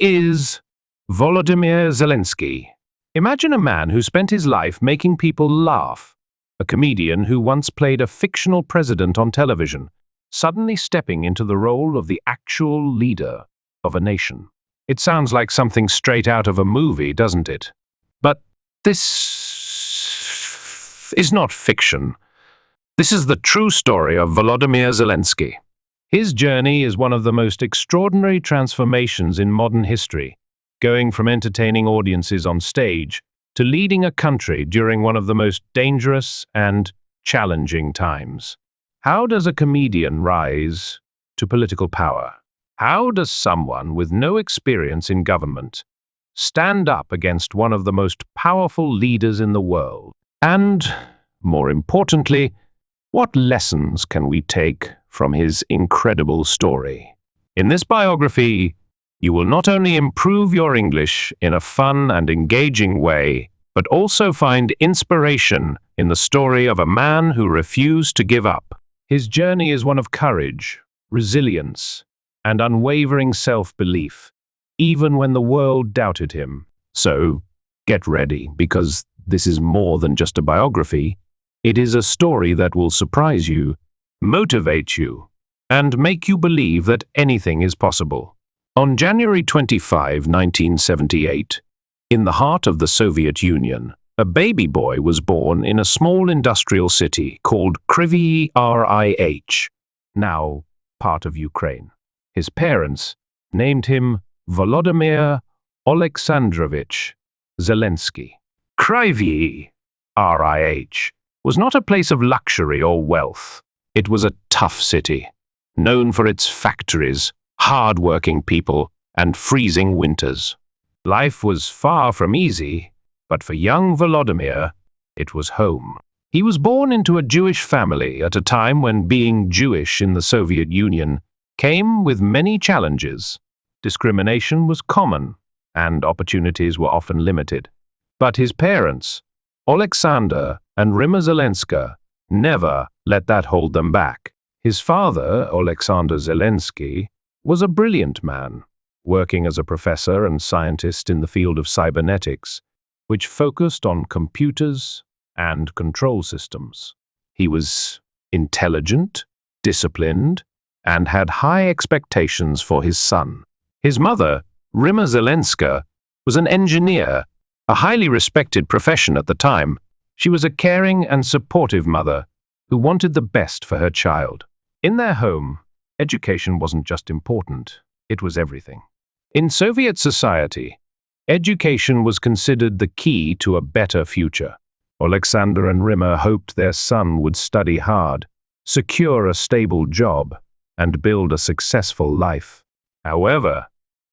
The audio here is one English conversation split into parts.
is Volodymyr Zelenskyy? Imagine a man who spent his life making people laugh, a comedian who once played a fictional president on television, suddenly stepping into the role of the actual leader of a nation. It sounds like something straight out of a movie, doesn't it? But this is not fiction. This is the true story of Volodymyr Zelenskyy. His journey is one of the most extraordinary transformations in modern history, going from entertaining audiences on stage to leading a country during one of the most dangerous and challenging times. How does a comedian rise to political power? How does someone with no experience in government stand up against one of the most powerful leaders in the world? And, more importantly, what lessons can we take from his incredible story? In this biography, you will not only improve your English in a fun and engaging way, but also find inspiration in the story of a man who refused to give up. His journey is one of courage, resilience, and unwavering self-belief, even when the world doubted him. So, get ready, because this is more than just a biography. It is a story that will surprise you, motivate you, and make you believe that anything is possible. On January 25, 1978, in the heart of the Soviet Union, a baby boy was born in a small industrial city called Kryvyi Rih, now part of Ukraine. His parents named him Volodymyr Alexandrovich Zelenskyy. Kryvyi Rih was not a place of luxury or wealth. It was a tough city, known for its factories, hard-working people, and freezing winters. Life was far from easy, but for young Volodymyr, it was home. He was born into a Jewish family at a time when being Jewish in the Soviet Union came with many challenges. Discrimination was common, and opportunities were often limited. But his parents, Alexander and Rima Zelenska, never let that hold them back. His father, Alexander Zelenskyy, was a brilliant man, working as a professor and scientist in the field of cybernetics, which focused on computers and control systems. He was intelligent, disciplined, and had high expectations for his son. His mother, Rima Zelenska, was an engineer, a highly respected profession at the time. She was a caring and supportive mother who wanted the best for her child. In their home, education wasn't just important, it was everything. In Soviet society, education was considered the key to a better future. Alexander and Rima hoped their son would study hard, secure a stable job, and build a successful life. However,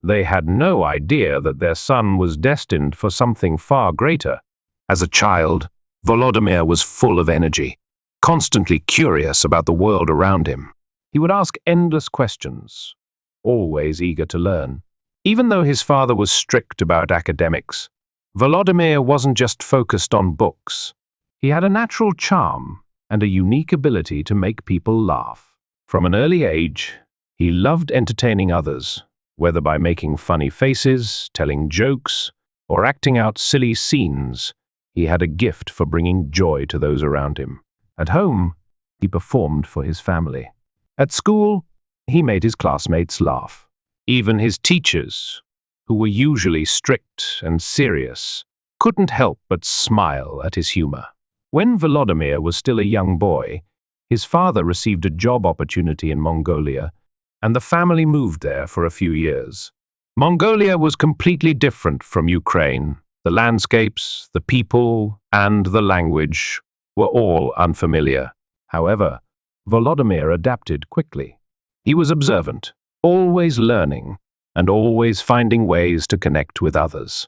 they had no idea that their son was destined for something far greater. As a child, Volodymyr was full of energy, constantly curious about the world around him. He would ask endless questions, always eager to learn. Even though his father was strict about academics, Volodymyr wasn't just focused on books. He had a natural charm and a unique ability to make people laugh. From an early age, he loved entertaining others, whether by making funny faces, telling jokes, or acting out silly scenes. He had a gift for bringing joy to those around him. At home, he performed for his family. At school, he made his classmates laugh. Even his teachers, who were usually strict and serious, couldn't help but smile at his humor. When Volodymyr was still a young boy, his father received a job opportunity in Mongolia, and the family moved there for a few years. Mongolia was completely different from Ukraine. The landscapes, the people, and the language were all unfamiliar. However, Volodymyr adapted quickly. He was observant, always learning, and always finding ways to connect with others.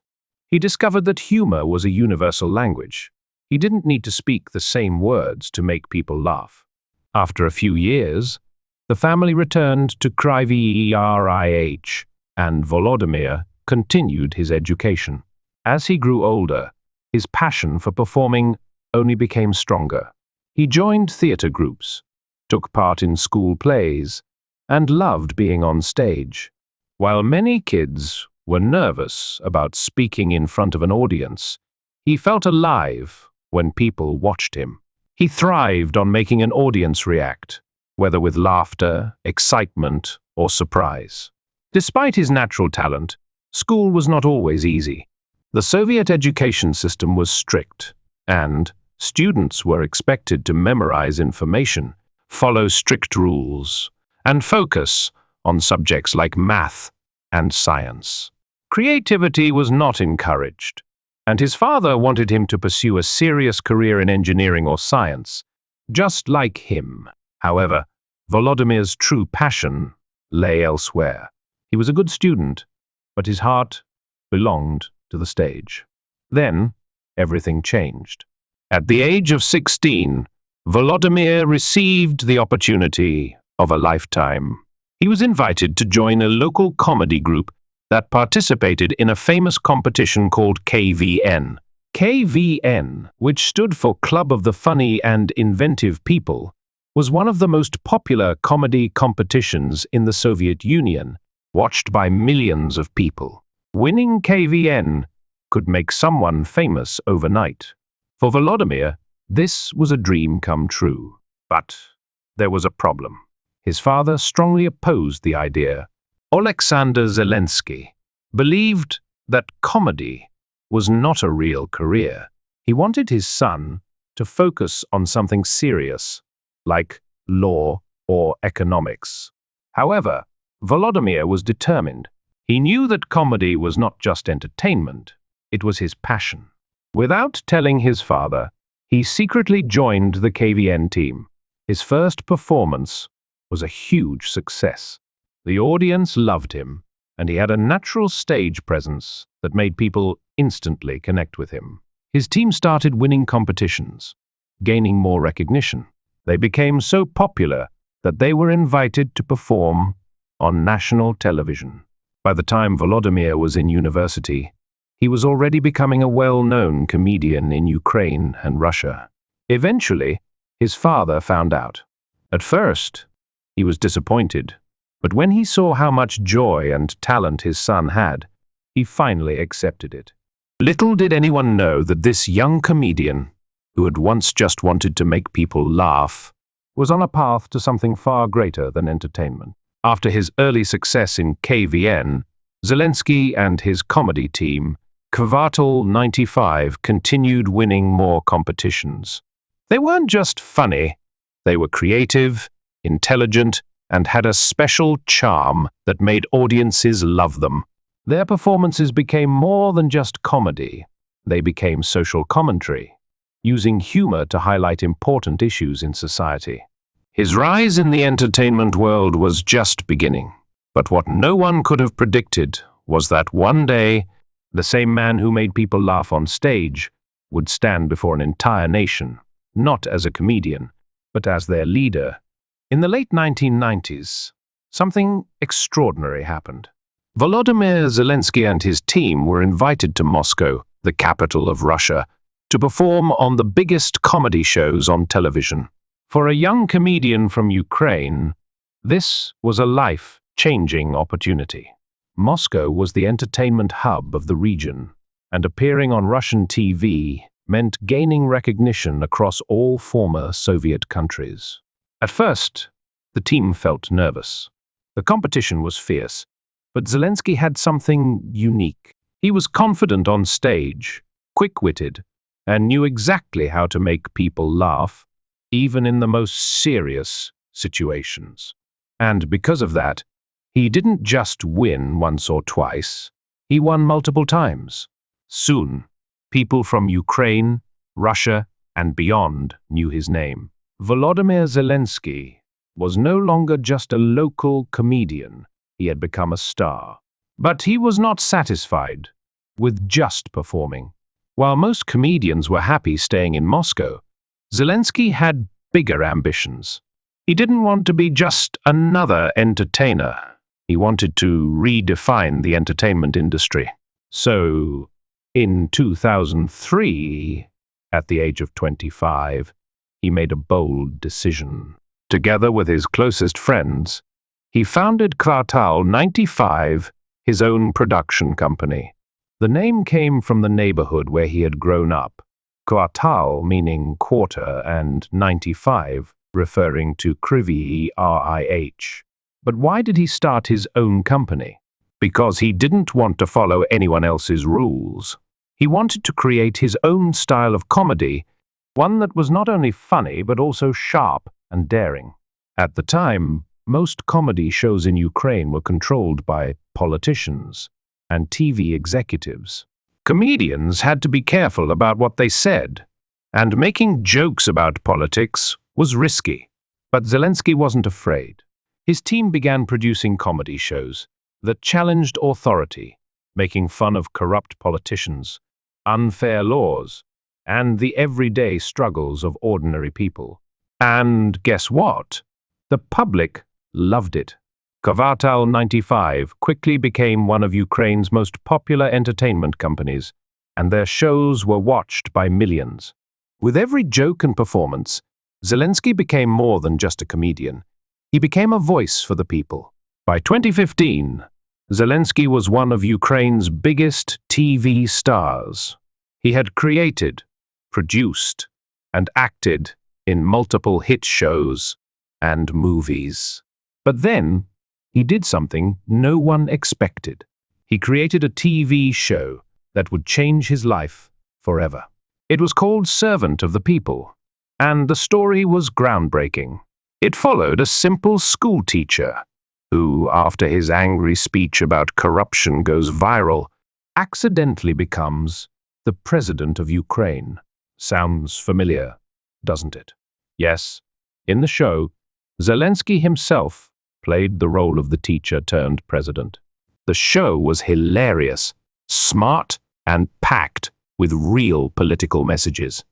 He discovered that humor was a universal language. He didn't need to speak the same words to make people laugh. After a few years, the family returned to Kryvyi Rih, and Volodymyr continued his education. As he grew older, his passion for performing only became stronger. He joined theater groups, took part in school plays, and loved being on stage. While many kids were nervous about speaking in front of an audience, he felt alive when people watched him. He thrived on making an audience react, whether with laughter, excitement, or surprise. Despite his natural talent, school was not always easy. The Soviet education system was strict, and students were expected to memorize information, follow strict rules, and focus on subjects like math and science. Creativity was not encouraged, and his father wanted him to pursue a serious career in engineering or science, just like him. However, Volodymyr's true passion lay elsewhere. He was a good student, but his heart belonged to the stage. Then, everything changed. At the age of 16, Volodymyr received the opportunity of a lifetime. He was invited to join a local comedy group that participated in a famous competition called KVN. KVN, which stood for Club of the Funny and Inventive People, was one of the most popular comedy competitions in the Soviet Union, watched by millions of people. Winning KVN could make someone famous overnight. For Volodymyr, this was a dream come true. But there was a problem. His father strongly opposed the idea. Alexander Zelenskyy believed that comedy was not a real career. He wanted his son to focus on something serious, like law or economics. However, Volodymyr was determined. He knew that comedy was not just entertainment, it was his passion. Without telling his father, he secretly joined the KVN team. His first performance was a huge success. The audience loved him, and he had a natural stage presence that made people instantly connect with him. His team started winning competitions, gaining more recognition. They became so popular that they were invited to perform on national television. By the time Volodymyr was in university, he was already becoming a well-known comedian in Ukraine and Russia. Eventually, his father found out. At first, he was disappointed, but when he saw how much joy and talent his son had, he finally accepted it. Little did anyone know that this young comedian, who had once just wanted to make people laugh, was on a path to something far greater than entertainment. After his early success in KVN, Zelenskyy and his comedy team, Kvartal 95, continued winning more competitions. They weren't just funny, they were creative, intelligent, and had a special charm that made audiences love them. Their performances became more than just comedy. They became social commentary, using humor to highlight important issues in society. His rise in the entertainment world was just beginning, but what no one could have predicted was that one day, the same man who made people laugh on stage would stand before an entire nation, not as a comedian, but as their leader. In the late 1990s, something extraordinary happened. Volodymyr Zelenskyy and his team were invited to Moscow, the capital of Russia, to perform on the biggest comedy shows on television. For a young comedian from Ukraine, this was a life-changing opportunity. Moscow was the entertainment hub of the region, and appearing on Russian TV meant gaining recognition across all former Soviet countries. At first, the team felt nervous. The competition was fierce, but Zelenskyy had something unique. He was confident on stage, quick-witted, and knew exactly how to make people laugh, even in the most serious situations. And because of that, he didn't just win once or twice, he won multiple times. Soon, people from Ukraine, Russia, and beyond knew his name. Volodymyr Zelenskyy was no longer just a local comedian, he had become a star. But he was not satisfied with just performing. While most comedians were happy staying in Moscow, Zelenskyy had bigger ambitions. He didn't want to be just another entertainer. He wanted to redefine the entertainment industry. So, in 2003, at the age of 25, he made a bold decision. Together with his closest friends, he founded Kvartal 95, his own production company. The name came from the neighborhood where he had grown up, Kvartal meaning quarter and 95 referring to Krivyi Rih. But why did he start his own company? Because he didn't want to follow anyone else's rules. He wanted to create his own style of comedy, one that was not only funny but also sharp and daring. At the time, most comedy shows in Ukraine were controlled by politicians and TV executives. Comedians had to be careful about what they said, and making jokes about politics was risky. But Zelenskyy wasn't afraid. His team began producing comedy shows that challenged authority, making fun of corrupt politicians, unfair laws, and the everyday struggles of ordinary people. And guess what? The public loved it. Kvartal 95 quickly became one of Ukraine's most popular entertainment companies, and their shows were watched by millions. With every joke and performance, Zelenskyy became more than just a comedian. He became a voice for the people. By 2015, Zelenskyy was one of Ukraine's biggest TV stars. He had created, produced, and acted in multiple hit shows and movies. But then, he did something no one expected. He created a TV show that would change his life forever. It was called Servant of the People, and the story was groundbreaking. It followed a simple school teacher who, after his angry speech about corruption goes viral, accidentally becomes the president of Ukraine. Sounds familiar, doesn't it? Yes, in the show, Zelenskyy himself played the role of the teacher turned president. The show was hilarious, smart, and packed with real political messages.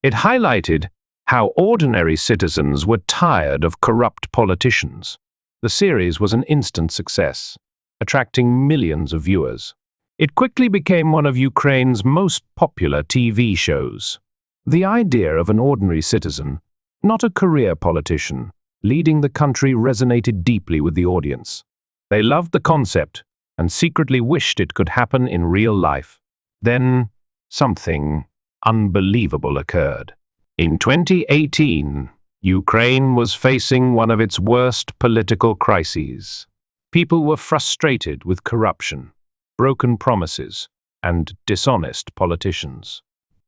It highlighted how ordinary citizens were tired of corrupt politicians. The series was an instant success, attracting millions of viewers. It quickly became one of Ukraine's most popular TV shows. The idea of an ordinary citizen, not a career politician, leading the country resonated deeply with the audience. They loved the concept and secretly wished it could happen in real life. Then, something unbelievable occurred. In 2018, Ukraine was facing one of its worst political crises. People were frustrated with corruption, broken promises, and dishonest politicians.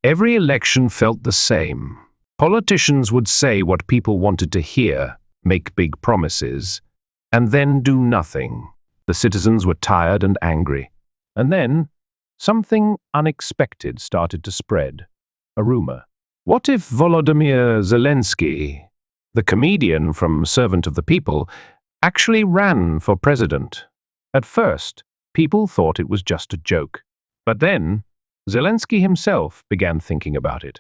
Every election felt the same. Politicians would say what people wanted to hear, make big promises, and then do nothing. The citizens were tired and angry. And then, something unexpected started to spread. A rumor. What if Volodymyr Zelenskyy, the comedian from Servant of the People, actually ran for president? At first, people thought it was just a joke. But then, Zelenskyy himself began thinking about it.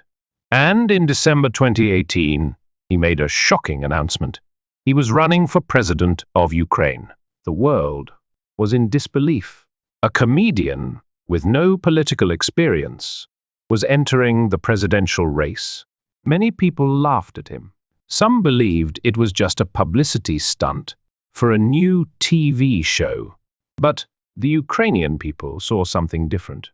And in December 2018, he made a shocking announcement. He was running for president of Ukraine. The world was in disbelief. A comedian with no political experience was entering the presidential race. Many people laughed at him. Some believed it was just a publicity stunt for a new TV show. But the Ukrainian people saw something different.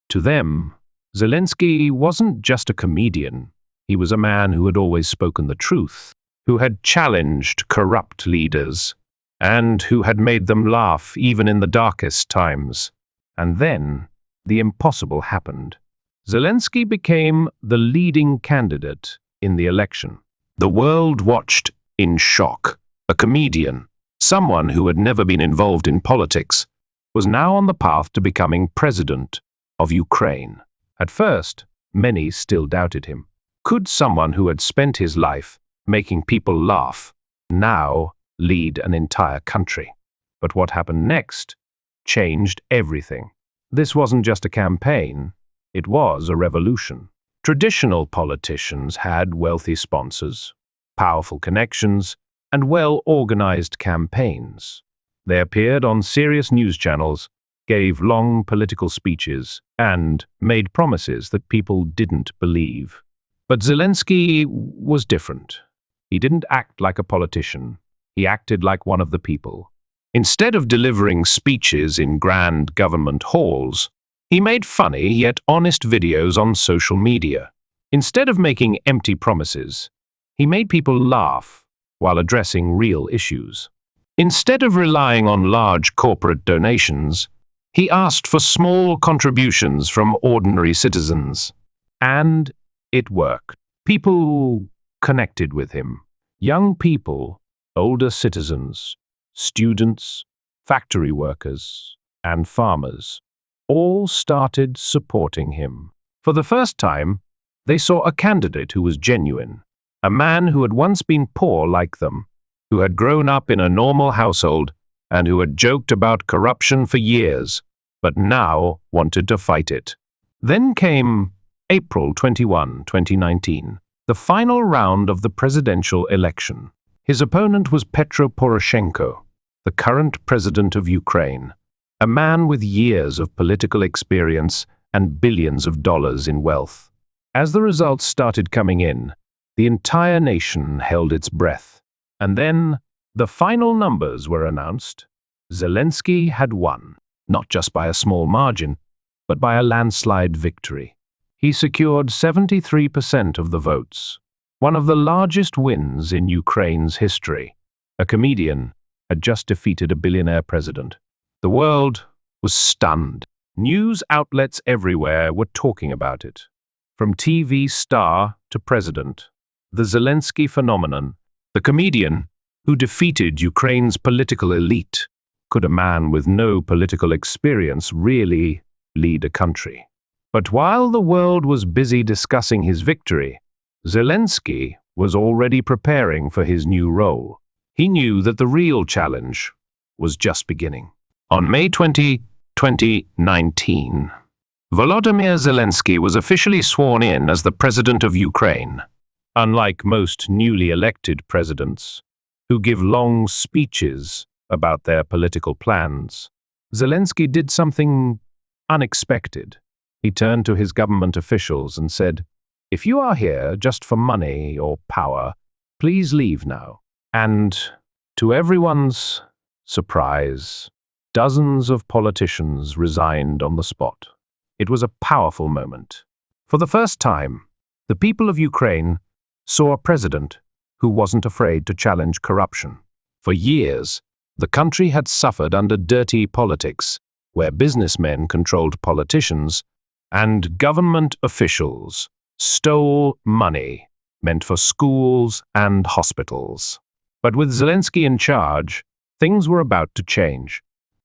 To them, Zelenskyy wasn't just a comedian. He was a man who had always spoken the truth, who had challenged corrupt leaders, and who had made them laugh even in the darkest times. And then, the impossible happened. Zelenskyy became the leading candidate in the election. The world watched in shock. A comedian, someone who had never been involved in politics, was now on the path to becoming president of Ukraine. At first, many still doubted him. Could someone who had spent his life making people laugh now lead an entire country? But what happened next changed everything. This wasn't just a campaign, it was a revolution. Traditional politicians had wealthy sponsors, powerful connections, and well-organized campaigns. They appeared on serious news channels, gave long political speeches, and made promises that people didn't believe. But Zelenskyy was different. He didn't act like a politician. He acted like one of the people. Instead of delivering speeches in grand government halls, he made funny yet honest videos on social media. Instead of making empty promises, he made people laugh while addressing real issues. Instead of relying on large corporate donations, he asked for small contributions from ordinary citizens. And it worked. People connected with him. Young people, older citizens, students, factory workers, and farmers all started supporting him. For the first time, they saw a candidate who was genuine, a man who had once been poor like them, who had grown up in a normal household and who had joked about corruption for years, but now wanted to fight it. Then came April 21, 2019, the final round of the presidential election. His opponent was Petro Poroshenko, the current president of Ukraine, a man with years of political experience and billions of dollars in wealth. As the results started coming in, the entire nation held its breath. And then the final numbers were announced. Zelenskyy had won, not just by a small margin, but by a landslide victory. He secured 73% of the votes, one of the largest wins in Ukraine's history. A comedian had just defeated a billionaire president. The world was stunned. News outlets everywhere were talking about it. From TV star to president, the Zelenskyy phenomenon, the comedian who defeated Ukraine's political elite. Could a man with no political experience really lead a country? But while the world was busy discussing his victory, Zelenskyy was already preparing for his new role. He knew that the real challenge was just beginning. On May 20, 2019, Volodymyr Zelenskyy was officially sworn in as the president of Ukraine. Unlike most newly elected presidents, who give long speeches about their political plans, Zelenskyy did something unexpected. He turned to his government officials and said, "If you are here just for money or power, please leave now." And to everyone's surprise, dozens of politicians resigned on the spot. It was a powerful moment. For the first time, the people of Ukraine saw a president who wasn't afraid to challenge corruption. For years, the country had suffered under dirty politics, where businessmen controlled politicians and government officials stole money meant for schools and hospitals. But with Zelenskyy in charge, things were about to change.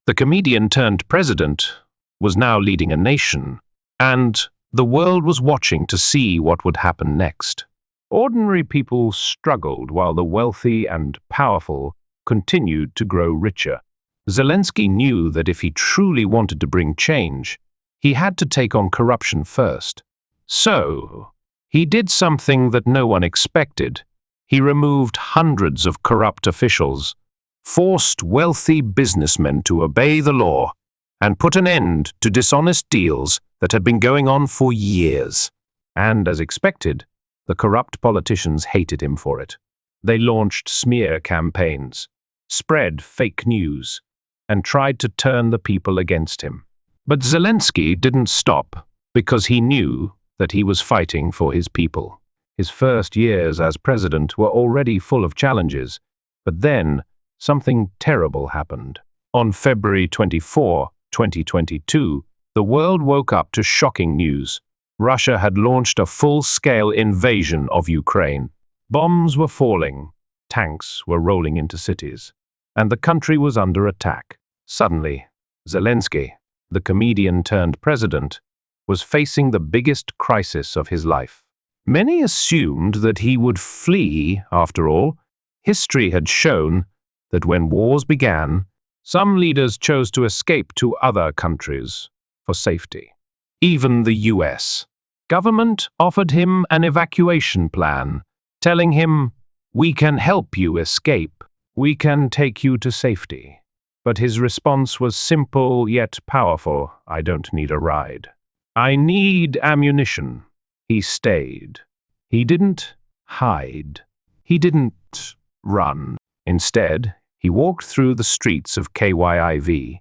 The comedian turned president was now leading a nation, and the world was watching to see what would happen next. Ordinary people struggled while the wealthy and powerful continued to grow richer. Zelenskyy knew that if he truly wanted to bring change, he had to take on corruption first. So, he did something that no one expected. He removed hundreds of corrupt officials, forced wealthy businessmen to obey the law, and put an end to dishonest deals that had been going on for years. And, as expected, the corrupt politicians hated him for it. They launched smear campaigns, spread fake news, and tried to turn the people against him. But Zelenskyy didn't stop because he knew that he was fighting for his people. His first years as president were already full of challenges, but then something terrible happened. On February 24, 2022, the world woke up to shocking news. Russia had launched a full-scale invasion of Ukraine. Bombs were falling, tanks were rolling into cities, and the country was under attack. Suddenly, Zelenskyy, the comedian turned president, was facing the biggest crisis of his life. Many assumed that he would flee. After all, history had shown that when wars began, some leaders chose to escape to other countries for safety. Even the US government offered him an evacuation plan, telling him, "We can help you escape. We can take you to safety." But his response was simple yet powerful. "I don't need a ride. I need ammunition." He stayed. He didn't hide. He didn't run. Instead, He walked through the streets of Kyiv,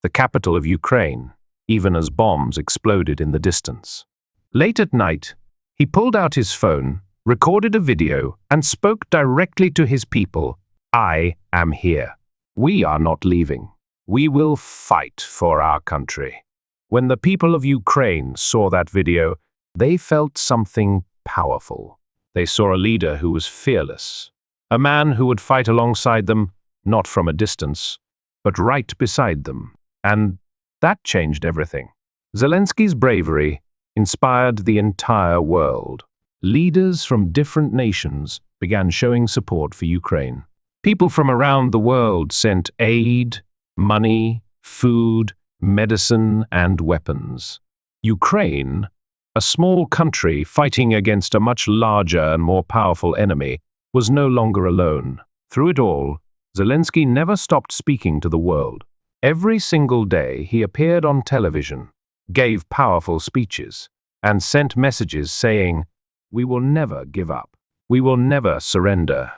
the capital of Ukraine, even as bombs exploded in the distance. Late at night, he pulled out his phone, recorded a video, and spoke directly to his people. "I am here. We are not leaving. We will fight for our country." When the people of Ukraine saw that video, they felt something powerful. They saw a leader who was fearless, a man who would fight alongside them, not from a distance, but right beside them. And that changed everything. Zelensky's bravery inspired the entire world. Leaders from different nations began showing support for Ukraine. People from around the world sent aid, money, food, medicine, and weapons. Ukraine, a small country fighting against a much larger and more powerful enemy, was no longer alone. Through it all, Zelensky never stopped speaking to the world. Every single day he appeared on television, gave powerful speeches, and sent messages saying, "We will never give up. We will never surrender."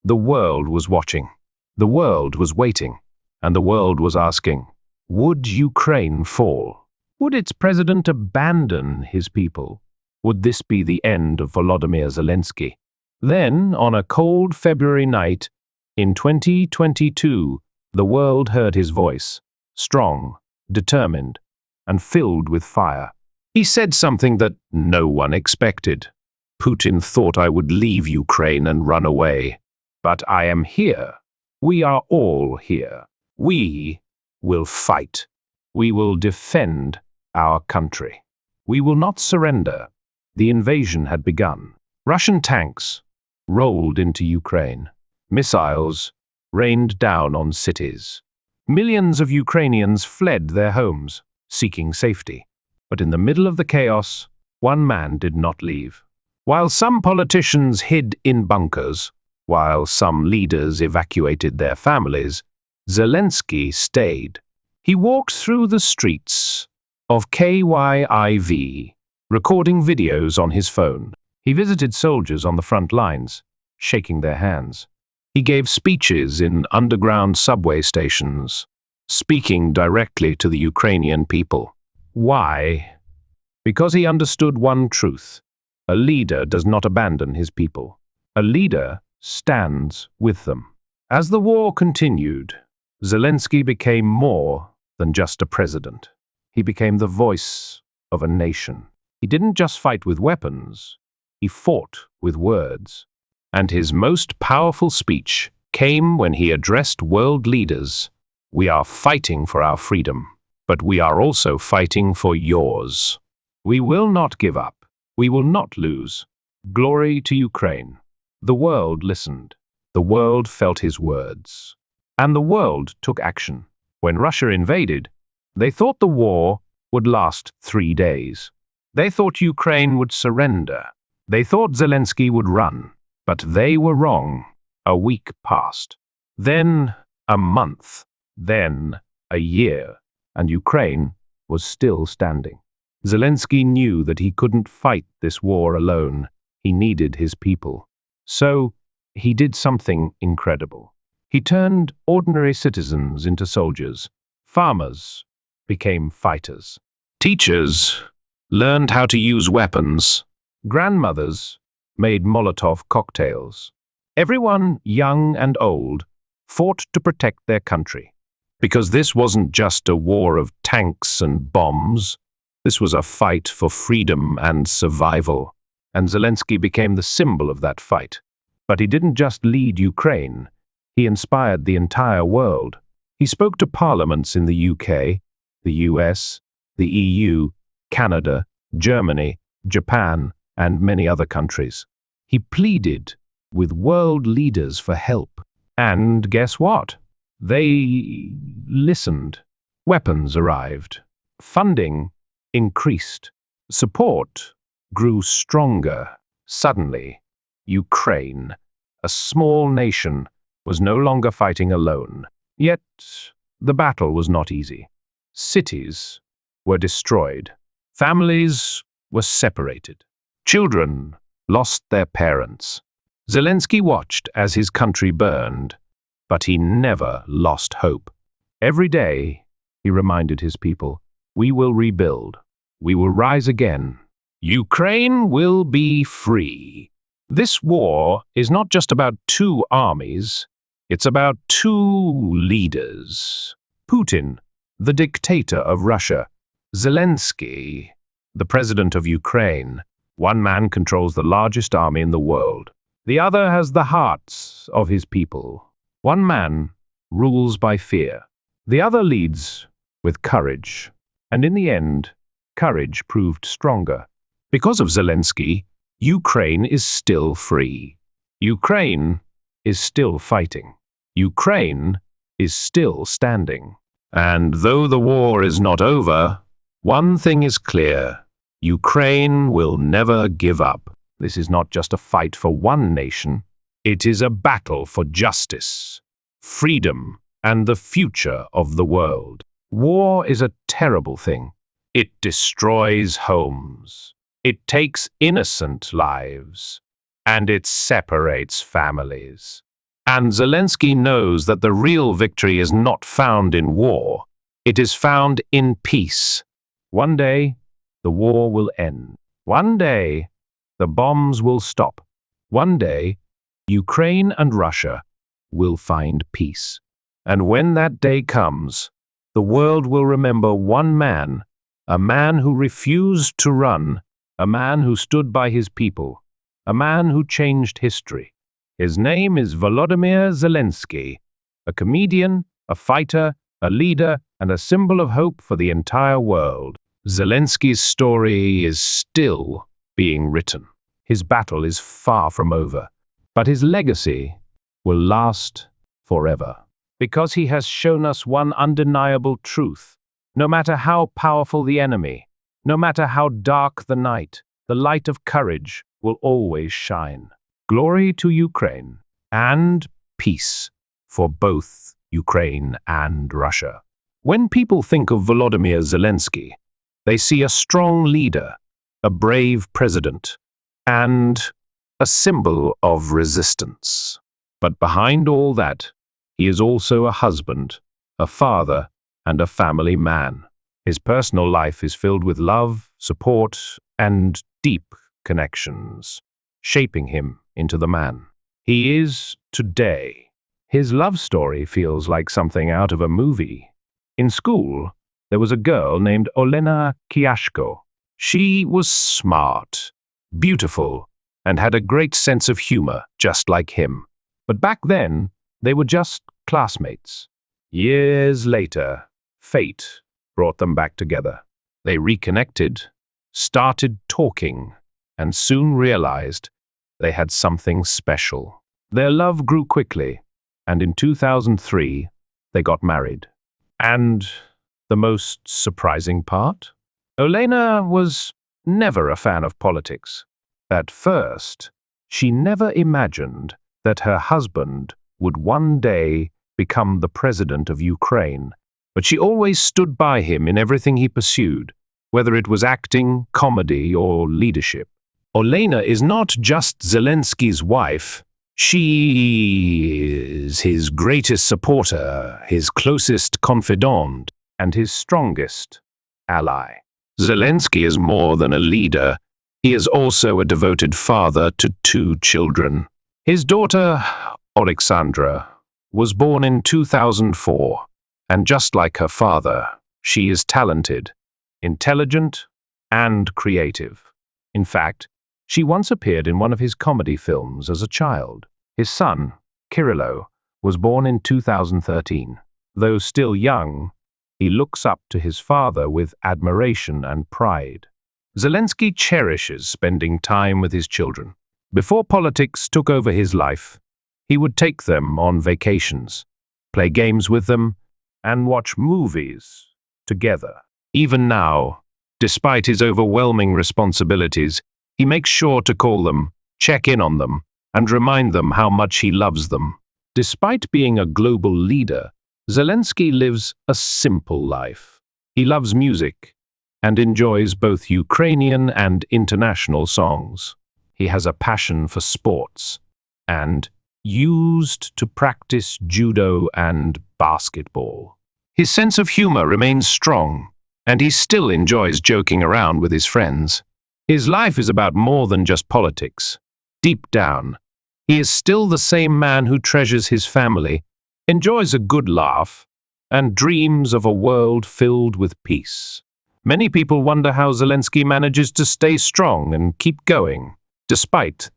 The world was watching. The world was waiting. And the world was asking, would Ukraine fall? Would its president abandon his people? Would this be the end of Volodymyr Zelenskyy? Then, on a cold February night, in 2022, the world heard his voice, strong, determined, and filled with fire. He said something that no one expected. "Putin thought I would leave Ukraine and run away. But I am here. We are all here. We will fight. We will defend our country. We will not surrender." The invasion had begun. Russian tanks rolled into Ukraine. Missiles rained down on cities. Millions of Ukrainians fled their homes, seeking safety. But in the middle of the chaos, one man did not leave. While some politicians hid in bunkers, while some leaders evacuated their families, Zelenskyy stayed. He walked through the streets of Kyiv, recording videos on his phone. He visited soldiers on the front lines, shaking their hands. He gave speeches in underground subway stations, speaking directly to the Ukrainian people. Why? Because he understood one truth. A leader does not abandon his people. A leader stands with them. As the war continued, Zelenskyy became more than just a president. He became the voice of a nation. He didn't just fight with weapons, he fought with words. And his most powerful speech came when he addressed world leaders. "We are fighting for our freedom, but we are also fighting for yours. We will not give up. We will not lose. Glory to Ukraine." The world listened. The world felt his words. And the world took action. When Russia invaded, they thought the war would last 3 days. They thought Ukraine would surrender. They thought Zelenskyy would run. But they were wrong. A week passed. Then a month. Then a year. And Ukraine was still standing. Zelenskyy knew that he couldn't fight this war alone. He needed his people. So he did something incredible. He turned ordinary citizens into soldiers. Farmers became fighters. Teachers learned how to use weapons. Grandmothers made Molotov cocktails. Everyone, young and old, fought to protect their country. Because this wasn't just a war of tanks and bombs. This was a fight for freedom and survival. And Zelenskyy became the symbol of that fight. But he didn't just lead Ukraine. He inspired the entire world. He spoke to parliaments in the UK, the US, the EU, Canada, Germany, Japan, and many other countries. He pleaded with world leaders for help. And guess what? They listened. Weapons arrived. Funding increased. Support grew stronger. Suddenly, Ukraine, a small nation, was no longer fighting alone. Yet, the battle was not easy. Cities were destroyed. Families were separated. Children lost their parents. Zelenskyy watched as his country burned. but he never lost hope. Every day, he reminded his people, we will rebuild. We will rise again. Ukraine will be free. This war is not just about two armies, it's about two leaders. Putin, the dictator of Russia; Zelenskyy, the president of Ukraine. One man controls the largest army in the world. The other has the hearts of his people. One man rules by fear. The other leads with courage. And in the end, courage proved stronger. Because of Zelenskyy, Ukraine is still free. Ukraine is still fighting. Ukraine is still standing. And though the war is not over, one thing is clear: Ukraine will never give up. This is not just a fight for one nation. It is a battle for justice, freedom, and the future of the world. War is a terrible thing. It destroys homes. It takes innocent lives. And it separates families. And Zelenskyy knows that the real victory is not found in war. It is found in peace. One day, the war will end. One day, the bombs will stop. One day, Ukraine and Russia will find peace. And when that day comes, the world will remember one man, a man who refused to run, a man who stood by his people, a man who changed history. His name is Volodymyr Zelenskyy, a comedian, a fighter, a leader, and a symbol of hope for the entire world. Zelenskyy's story is still being written. His battle is far from over, but his legacy will last forever. Because he has shown us one undeniable truth. No matter how powerful the enemy, no matter how dark the night, the light of courage will always shine. Glory to Ukraine, and peace for both Ukraine and Russia. When people think of Volodymyr Zelenskyy, they see a strong leader, a brave president, and a symbol of resistance. But behind all that, he is also a husband, a father, and a family man. His personal life is filled with love, support, and deep connections, shaping him into the man he is today. His love story feels like something out of a movie. In school, there was a girl named Olena Kiashko. She was smart, beautiful, and had a great sense of humor, just like him. But back then, they were just classmates. Years later, fate brought them back together. They reconnected, started talking, and soon realized they had something special. Their love grew quickly, and in 2003, they got married. And the most surprising part? Olena was never a fan of politics. At first, she never imagined that her husband would one day become the president of Ukraine, but she always stood by him in everything he pursued, whether it was acting, comedy, or leadership. Olena is not just Zelenskyy's wife. She is his greatest supporter, his closest confidant, and his strongest ally. Zelenskyy is more than a leader. He is also a devoted father to 2 children. His daughter, Alexandra, was born in 2004, and just like her father, she is talented, intelligent, and creative. In fact, she once appeared in one of his comedy films as a child. His son, Kirillo, was born in 2013. Though still young, he looks up to his father with admiration and pride. Zelenskyy cherishes spending time with his children. Before politics took over his life, he would take them on vacations, play games with them, and watch movies together. Even now, despite his overwhelming responsibilities, he makes sure to call them, check in on them, and remind them how much he loves them. Despite being a global leader, Zelenskyy lives a simple life. He loves music and enjoys both Ukrainian and international songs. He has a passion for sports and used to practice judo and basketball. His sense of humor remains strong, and he still enjoys joking around with his friends. His life is about more than just politics. Deep down, he is still the same man who treasures his family, enjoys a good laugh, and dreams of a world filled with peace. Many people wonder how Zelenskyy manages to stay strong and keep going, despite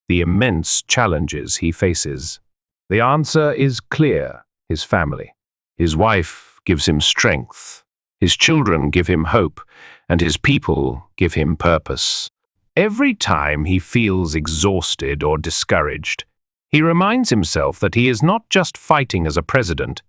the immense challenges he faces. The answer is clear: his family. His wife gives him strength, his children give him hope, and his people give him purpose. Every time he feels exhausted or discouraged, he reminds himself that he is not just fighting as a president,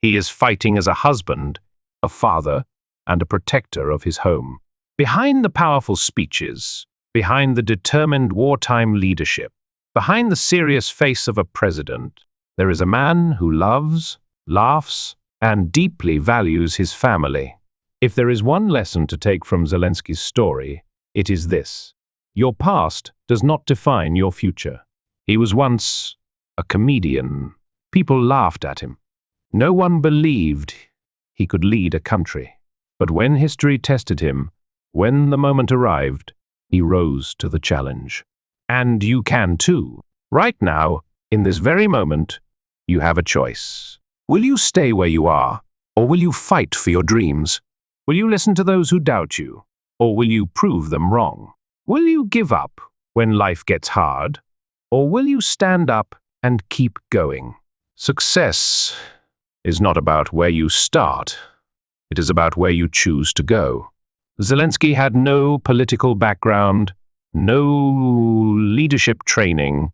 he is fighting as a husband, a father, and a protector of his home. Behind the powerful speeches, behind the determined wartime leadership, behind the serious face of a president, there is a man who loves, laughs, and deeply values his family. If there is one lesson to take from Zelenskyy's story, it is this: your past does not define your future. He was once a comedian. People laughed at him. No one believed he could lead a country. But when history tested him, when the moment arrived, he rose to the challenge. And you can too. Right now, in this very moment, you have a choice. Will you stay where you are, or will you fight for your dreams? Will you listen to those who doubt you, or will you prove them wrong? Will you give up when life gets hard, or will you stand up and keep going? Success is not about where you start. It is about where you choose to go. Zelenskyy had no political background, no leadership training,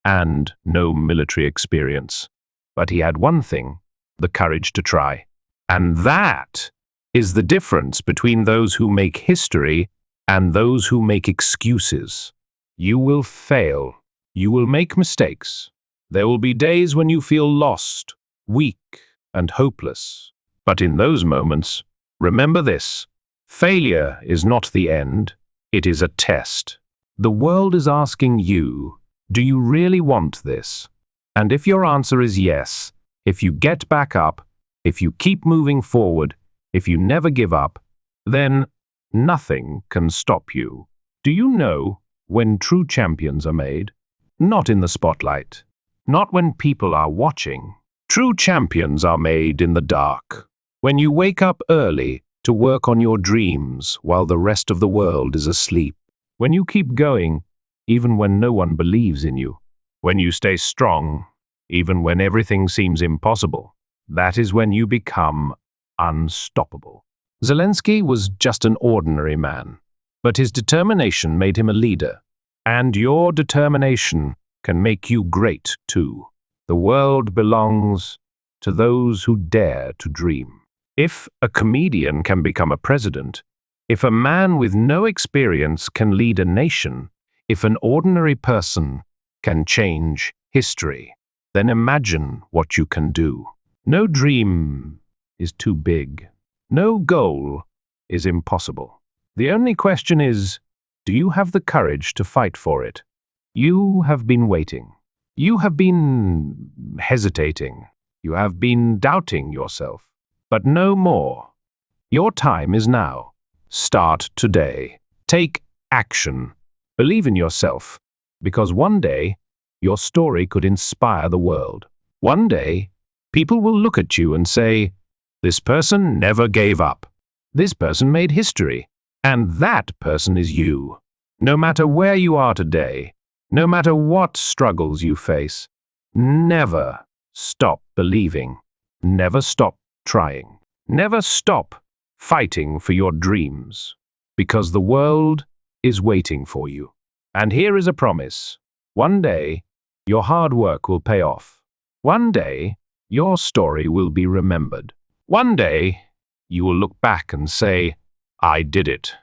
and no military experience. But he had one thing: the courage to try. And that is the difference between those who make history and those who make excuses. You will fail. You will make mistakes. There will be days when you feel lost, weak, and hopeless. But in those moments, remember this: failure is not the end, it is a test. The world is asking you, do you really want this? And if your answer is yes, if you get back up, if you keep moving forward, if you never give up, then nothing can stop you. Do you know when true champions are made? Not in the spotlight, not when people are watching. True champions are made in the dark. When you wake up early to work on your dreams while the rest of the world is asleep. When you keep going, even when no one believes in you. When you stay strong, even when everything seems impossible. That is when you become unstoppable. Zelenskyy was just an ordinary man, but his determination made him a leader. And your determination can make you great too. The world belongs to those who dare to dream. If a comedian can become a president, if a man with no experience can lead a nation, if an ordinary person can change history, then imagine what you can do. No dream is too big. No goal is impossible. The only question is, do you have the courage to fight for it? You have been waiting. You have been hesitating. You have been doubting yourself. But no more. Your time is now. Start today. Take action. Believe in yourself, because one day, your story could inspire the world. One day, people will look at you and say, this person never gave up. This person made history. And that person is you. No matter where you are today, no matter what struggles you face, never stop believing. Never stop trying. Never stop fighting for your dreams, because the world is waiting for you. And here is a promise. One day, your hard work will pay off. One day, your story will be remembered. One day, you will look back and say, I did it.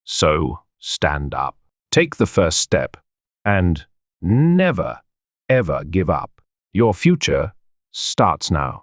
So stand up. Take the first step and never, ever give up. Your future starts now.